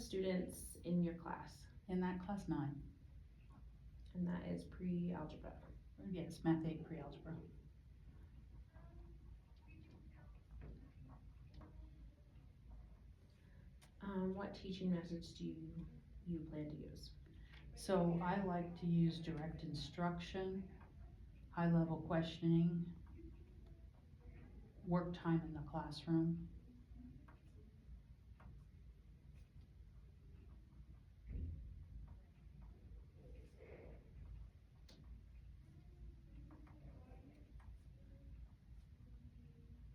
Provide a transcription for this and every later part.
students in your class? In that class, 9. And that is pre-algebra. Yes, Math 8 pre-algebra. What teaching methods do you plan to use? So I like to use direct instruction, high-level questioning, work time in the classroom.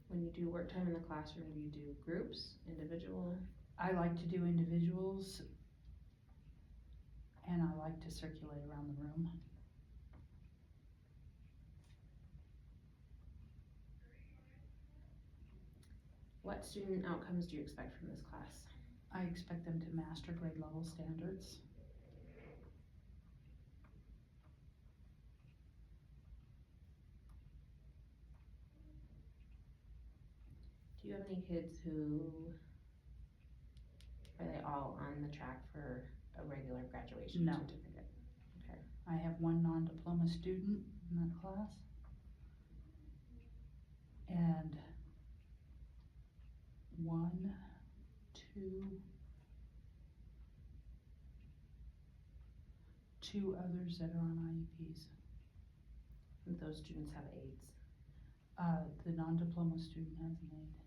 When you do work time in the classroom, do you do groups, individual? I like to do individuals, and I like to circulate around the room. What student outcomes do you expect from this class? I expect them to master grade level standards. Do you have any kids who, are they all on the track for a regular graduation No. certificate? Okay. I have one non-diploma student in that class. And 1, 2 others that are on IEPs. And those students have aides? The non-diploma student has an aide.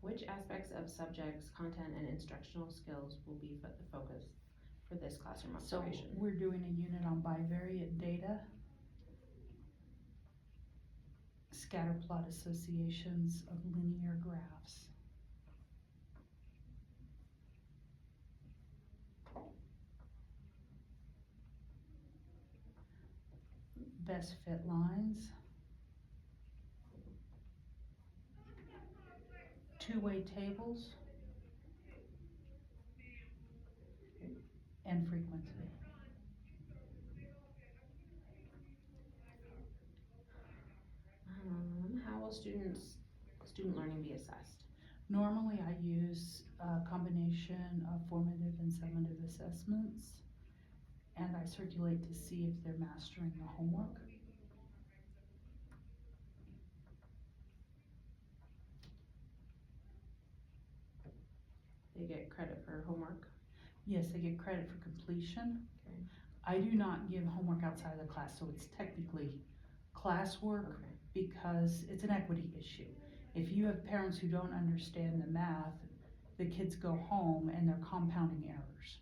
Which aspects of subjects, content, and instructional skills will be the focus for this classroom So observation? we're doing a unit on bivariate data, scatter plot associations of linear graphs. Best fit lines, two-way tables, and frequency. How will student learning be assessed? Normally I use a combination of formative and summative assessments, and I circulate to see if they're mastering the homework. They get credit for homework? Yes, they get credit for completion. Okay. I do not give homework outside of the class, so it's technically classwork Okay. because it's an equity issue. If you have parents who don't understand the math, the kids go home and they're compounding errors.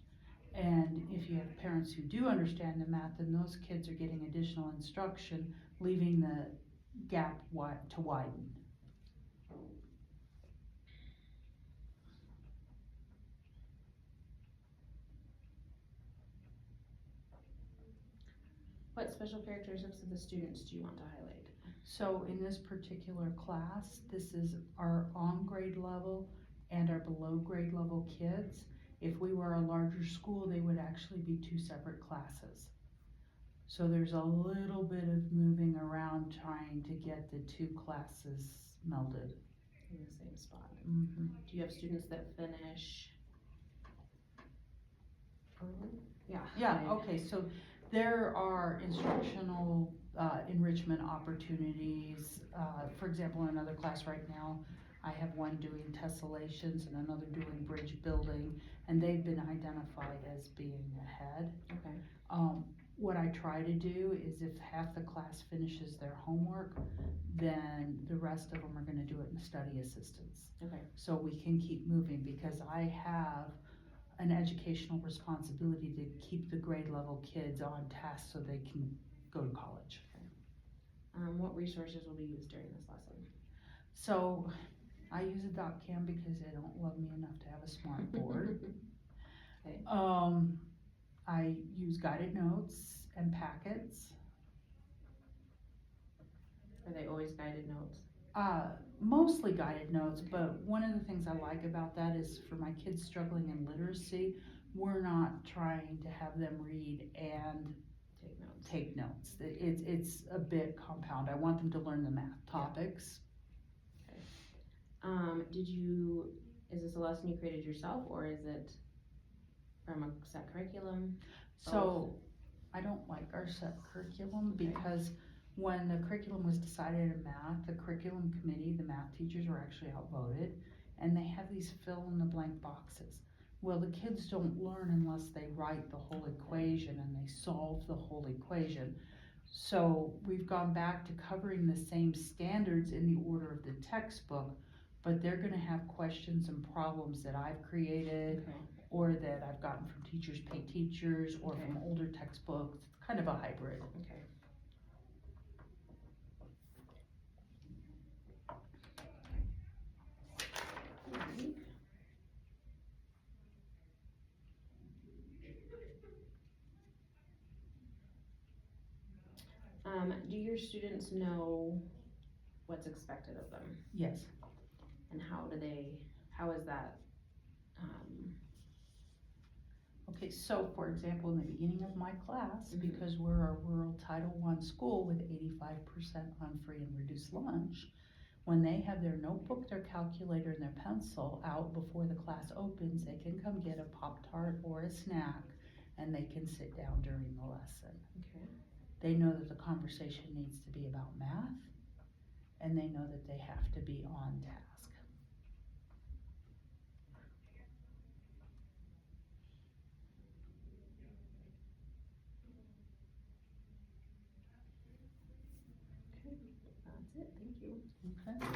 And if you have parents who do understand the math, then those kids are getting additional instruction, leaving the gap to widen. What special characteristics of the students do you want to highlight? So in this particular class, this is our on grade level and our below grade level kids. If we were a larger school, they would actually be 2 separate classes. So there's a little bit of moving around trying to get the 2 classes melded. In the same spot. Mm-hmm. Do you have students that finish? Yeah. Yeah, okay, so there are instructional enrichment opportunities. For example, in another class right now, I have one doing tessellations and another doing bridge building, and they've been identified as being ahead. Okay. What I try to do is if half the class finishes their homework, then the rest of them are gonna do it in study assistance. Okay. So we can keep moving, because I have an educational responsibility to keep the grade level kids on task so they can go to college. What resources will be used during this lesson? So I use a DocCam because they don't love me enough to have a smart board. Okay. I use guided notes and packets. Are they always guided notes? Mostly guided notes, but one of the things I like about that is for my kids struggling in literacy, we're not trying to have them read and take notes. It's a bit compound. I want them to learn the math topics. Okay. Is this a lesson you created yourself, or is it from a set curriculum? So, I don't like our set curriculum Okay. because when the curriculum was decided in math, the curriculum committee, the math teachers were actually outvoted, and they have these fill in the blank boxes. Well, the kids don't learn unless they write the whole equation and they solve the whole equation. So we've gone back to covering the same standards in the order of the textbook, but they're gonna have questions and problems that I've created Okay, or that I've gotten from Teachers Pay Teachers or Okay. from older textbooks. It's kind of a hybrid. okay. Alright. Do your students know what's expected of them, Yes. and how is that, Okay, so for example, in the beginning of my class, Mhm. because we're a rural Title I school with 85% on free and reduced lunch, when they have their notebook, their calculator, and their pencil out before the class opens, they can come get a Pop-Tart or a snack, and they can sit down during the lesson. okay, They know that the conversation needs to be about math, and they know that they have to be on task. that's it, thank you. Okay?